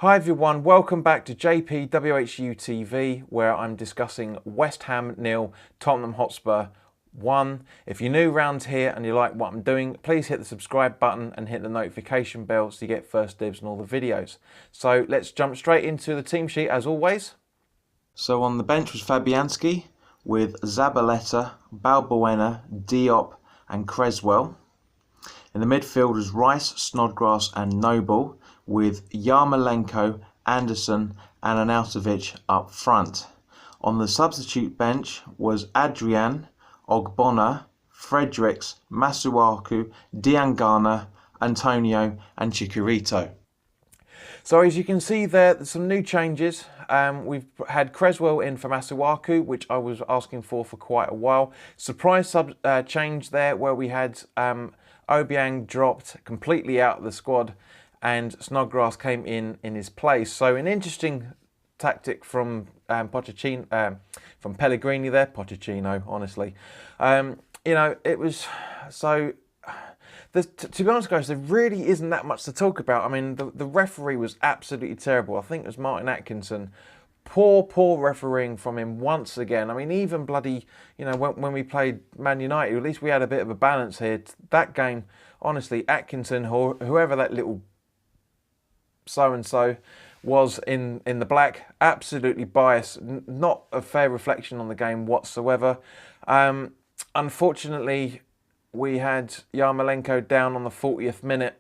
Hi everyone, welcome back to JPWHU TV, where I'm discussing West Ham 0, Tottenham Hotspur 1. If you're new around here and you like what I'm doing, please hit the subscribe button and hit the notification bell so you get first dibs on all the videos. So let's jump straight into the team sheet as always. So on the bench was Fabianski with Zabaleta, Balbuena, Diop and Creswell. In the midfield was Rice, Snodgrass and Noble, with Yarmolenko, Anderson and Arnautovic up front. On the substitute bench was Adrian, Ogbonna, Fredericks, Masuaku, Diangana, Antonio and Chicharito. So as you can see there's some new changes. We've had Creswell in for Masuaku, which I was asking for quite a while. Surprise change there where we had Obiang dropped completely out of the squad and Snodgrass came in his place. So an interesting tactic from Pochettino, from Pellegrini there. Pochettino, honestly. You know, it was so... to be honest, guys, there really isn't that much to talk about. I mean, the referee was absolutely terrible. I think it was Martin Atkinson. Poor refereeing from him once again. I mean, even bloody, you know, when we played Man United, at least we had a bit of a balance here. That game, honestly, Atkinson, or whoever that little so-and-so was in the black, absolutely biased. Not a fair reflection on the game whatsoever. Unfortunately, we had Yarmolenko down on the 40th minute,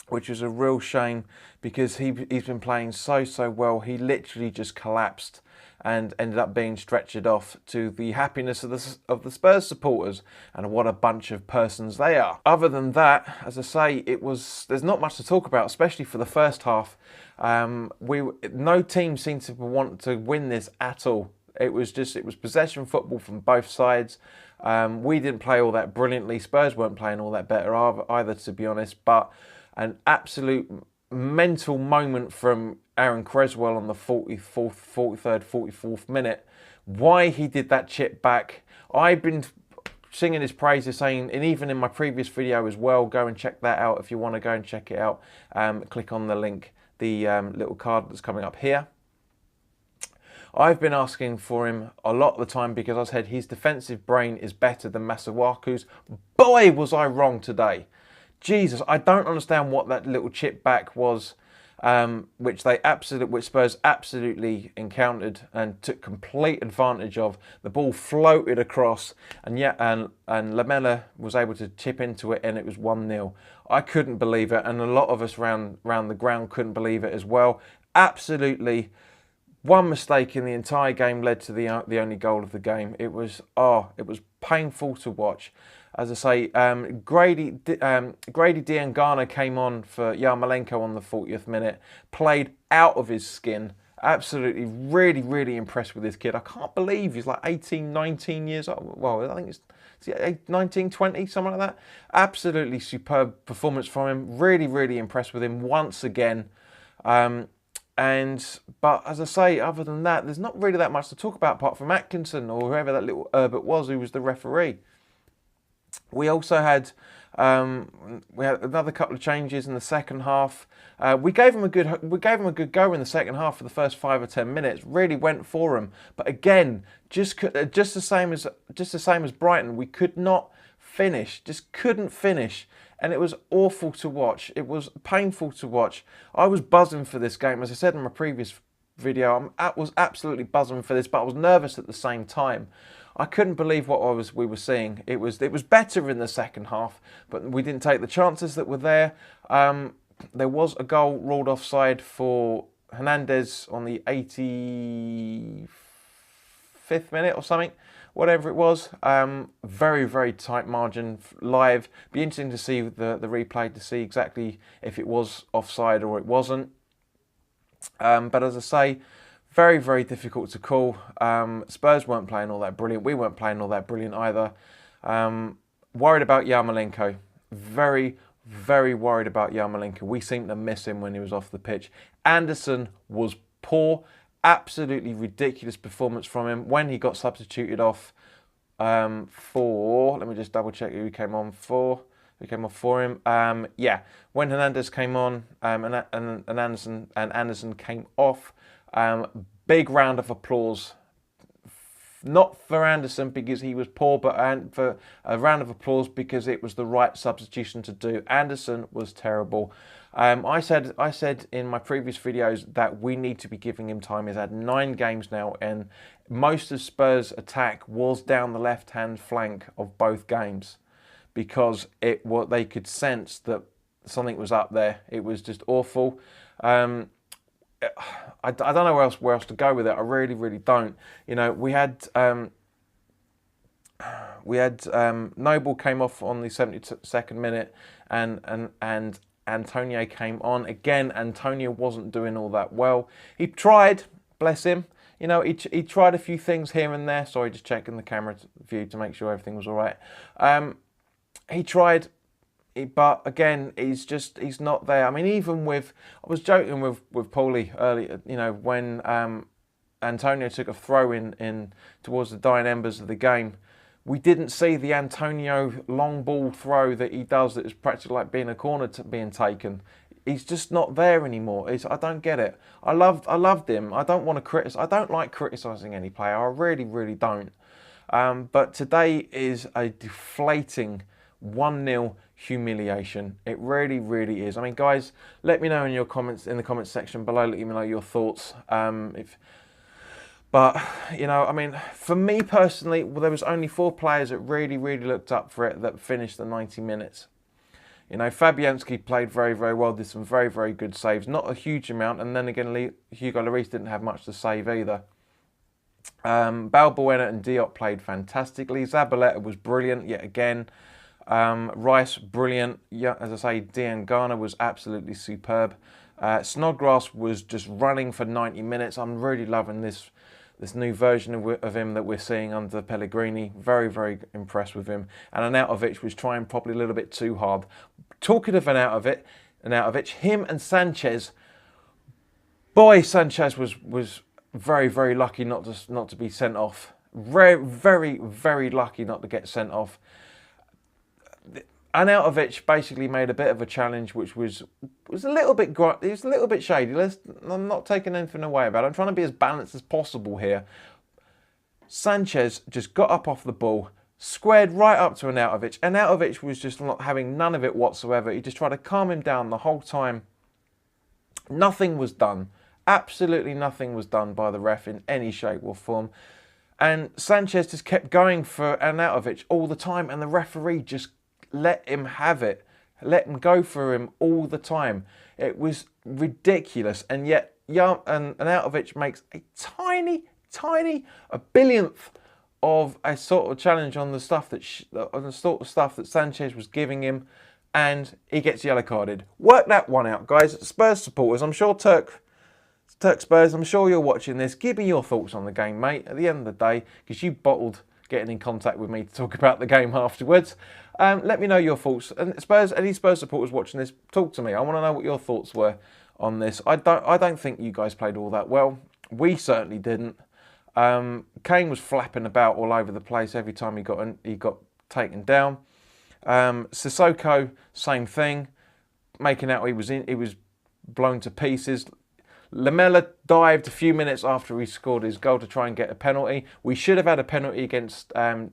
which was a real shame because he's been playing so well. He literally just collapsed and ended up being stretchered off, to the happiness of the Spurs supporters, and what a bunch of persons they are. Other than that, as I say, there's not much to talk about, especially for the first half. No team seemed to want to win this at all. It was possession football from both sides. We didn't play all that brilliantly. Spurs weren't playing all that better either, to be honest. But an absolute mental moment from Aaron Creswell on the 43rd, 44th minute. Why he did that chip back, I've been singing his praises, saying, and even in my previous video as well, go and check that out if you want to go and check it out. Click on the link, the little card that's coming up here. I've been asking for him a lot of the time because I said his defensive brain is better than Masuaku's. Boy, was I wrong today. Jesus, I don't understand what that little chip back was, which Spurs absolutely encountered and took complete advantage of. The ball floated across, and Lamela was able to chip into it, and it was 1-0. I couldn't believe it, and a lot of us round the ground couldn't believe it as well. Absolutely. One mistake in the entire game led to the only goal of the game. It was painful to watch. As I say, Grady Diangana came on for Yarmolenko on the 40th minute, played out of his skin. Absolutely, really impressed with this kid. I can't believe he's like 18, 19 years old. Well, I think it's 19, 20, something like that. Absolutely superb performance from him. Really impressed with him once again. But as I say, other than that, there's not really that much to talk about apart from Atkinson or whoever that little Herbert was, who was the referee. We also had another couple of changes in the second half. We gave him a good go in the second half for the first 5 or 10 minutes. Really went for him, but again, just the same as Brighton, we could not finish. Just couldn't finish. And it was awful to watch. It was painful to watch. I was buzzing for this game. As I said in my previous video, I was absolutely buzzing for this, but I was nervous at the same time. I couldn't believe what we were seeing. It was better in the second half, but we didn't take the chances that were there. There was a goal ruled offside for Hernandez on the 85th minute or something. Whatever it was, very tight margin live. Be interesting to see the replay to see exactly if it was offside or it wasn't. But as I say, very difficult to call. Spurs weren't playing all that brilliant. We weren't playing all that brilliant either. Worried about Yarmolenko. Very worried about Yarmolenko. We seemed to miss him when he was off the pitch. Anderson was poor. Absolutely ridiculous performance from him when he got substituted off for, let me just double check who he came on for. who came off for him. Yeah, when Hernandez came on and Anderson came off, big round of applause. Not for Anderson because he was poor, but for a round of applause because it was the right substitution to do. Anderson was terrible. I said in my previous videos that we need to be giving him time. He's had 9 games now, and most of Spurs' attack was down the left-hand flank of both games because they could sense that something was up there. It was just awful. I don't know where else to go with it. I really, really don't. You know, we had Noble came off on the 72nd minute, and Antonio came on again. Antonio wasn't doing all that well. He tried, bless him. You know, he tried a few things here and there. Sorry, just checking the camera view to make sure everything was all right. He tried. But again, he's not there. I mean, even I was joking with Paulie earlier, you know, when Antonio took a throw in towards the dying embers of the game. We didn't see the Antonio long ball throw that he does that is practically like being a corner being taken. He's just not there anymore. I don't get it. I loved him. I don't want to criticize. I don't like criticizing any player. I really, really don't. But today is a deflating 1-0 humiliation. It really, really is. I mean, guys, let me know in the comments section below. Let me know your thoughts. But you know, I mean, for me personally, there was only 4 players that really, really looked up for it that finished the 90 minutes. You know, Fabianski played very, very well. Did some very, very good saves. Not a huge amount, and then again, Hugo Lloris didn't have much to save either. Balbuena and Diop played fantastically. Zabaleta was brilliant yet again. Rice, brilliant. Yeah, as I say, Diangana was absolutely superb. Snodgrass was just running for 90 minutes. I'm really loving this new version of him that we're seeing under Pellegrini. Very, very impressed with him. And Arnautovic was trying probably a little bit too hard. Talking of Arnautovic, him and Sanchez. Boy, Sanchez was very, very lucky not to be sent off. Very, very, very lucky not to get sent off. Arnautovic basically made a bit of a challenge, which was a little bit shady. I'm not taking anything away about it. I'm trying to be as balanced as possible here. Sanchez just got up off the ball, squared right up to Arnautovic. Arnautovic was just not having none of it whatsoever. He just tried to calm him down the whole time. Nothing was done. Absolutely nothing was done by the ref in any shape or form. And Sanchez just kept going for Arnautovic all the time, and the referee just let him have it. Let him go for him all the time. It was ridiculous. And yet, Arnautovic makes a tiny, a billionth of a sort of challenge on the stuff that Sanchez was giving him, and he gets yellow carded. Work that one out, guys. Spurs supporters, I'm sure Turk Spurs, I'm sure you're watching this. Give me your thoughts on the game, mate. At the end of the day, because you bottled getting in contact with me to talk about the game afterwards. Let me know your thoughts. And any Spurs supporters watching this, talk to me. I want to know what your thoughts were on this. I don't think you guys played all that well. We certainly didn't. Kane was flapping about all over the place every time he got taken down. Sissoko, same thing, making out he was blown to pieces. Lamela dived a few minutes after he scored his goal to try and get a penalty. We should have had a penalty against for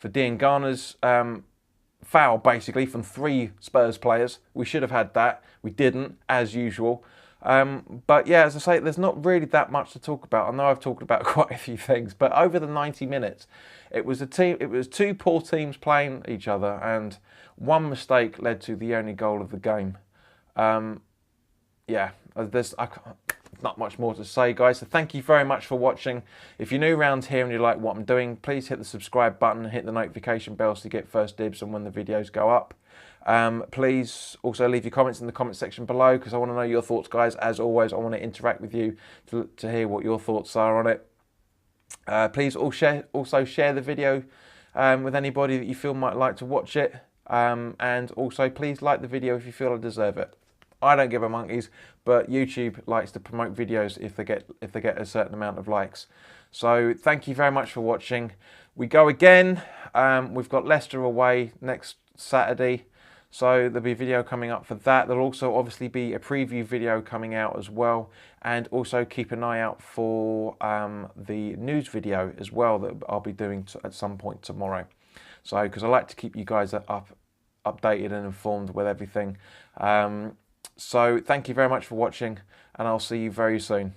Diangana's foul, basically, from 3 Spurs players. We should have had that. We didn't, as usual. But yeah, as I say, there's not really that much to talk about. I know I've talked about quite a few things, but over the 90 minutes, it was 2 poor teams playing each other, and one mistake led to the only goal of the game. Yeah, there's not much more to say, guys. So thank you very much for watching. If you're new around here and you like what I'm doing, please hit the subscribe button and hit the notification bells to get first dibs on when the videos go up. Please also leave your comments in the comment section below, because I want to know your thoughts, guys. As always, I want to interact with you to hear what your thoughts are on it. Please also share the video with anybody that you feel might like to watch it. And also, please like the video if you feel I deserve it. I don't give a monkeys, but YouTube likes to promote videos if they get a certain amount of likes. So thank you very much for watching. We go again. We've got Leicester away next Saturday. So there'll be a video coming up for that. There'll also obviously be a preview video coming out as well, and also keep an eye out for the news video as well that I'll be doing at some point tomorrow. So because I like to keep you guys updated and informed with everything. So thank you very much for watching, and I'll see you very soon.